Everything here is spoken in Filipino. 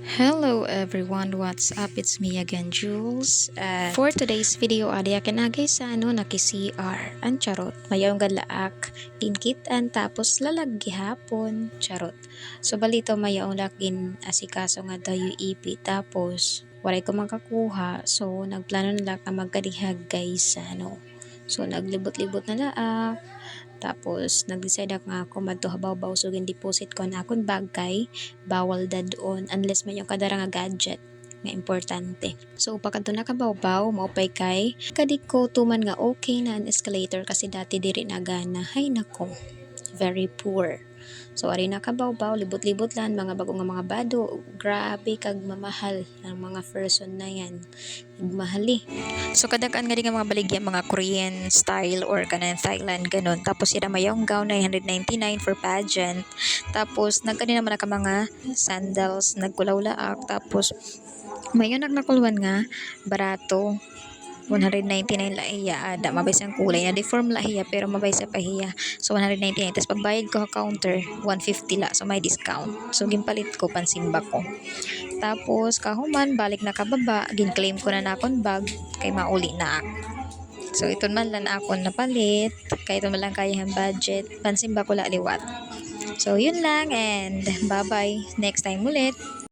Hello everyone, what's up? It's me again, Jules. For today's video, adi akin agay sa naki CR. Ang charot, mayong galaak, kinkitan tapos lalaggi hapon, charot. So balito mayong lakin asikaso nga daw yung EP tapos walay ko makakuha. So nagplano na lang na magkadihag guys sa So naglibot-libot na laak. Tapos, nag-decide ako nga ako madto-habaw-baw so deposit ko na akong bag kay bawal dadon unless may yung kadara nga gadget nga importante. So, pagkanto na kabaw-baw, maupay kay kadiko tuman nga okay na ang escalator kasi dati diri na gana. Hay nako, very poor. So, ari na kabaw-baw, libot-libot lang, mga bago nga mga bado. Grabe kag mamahal ang mga person na yan. Nagmahali. So kadakaan nga din nga mga baligya mga Korean style or kanang Thailand ganun. Tapos sila mayong gown 999 for pageant. Tapos nagkani naman ka mga sandals nagkulaw-laak. Tapos mayon nakulwan nga barato 199 la iya ada mabay ang kulay na deform la hiya pero mabay sa pahiya so 199 tapos pagbayad ko sa counter 150 la so may discount so gimpalit ko pansimba ko tapos kahuman balik na kababa gin-claim ko na nakon bag kay mauli na ako. So ito man lang ako napalit kay ito man lang kaya ang budget pansimba ko la liwat. So yun lang and bye bye next time ulit.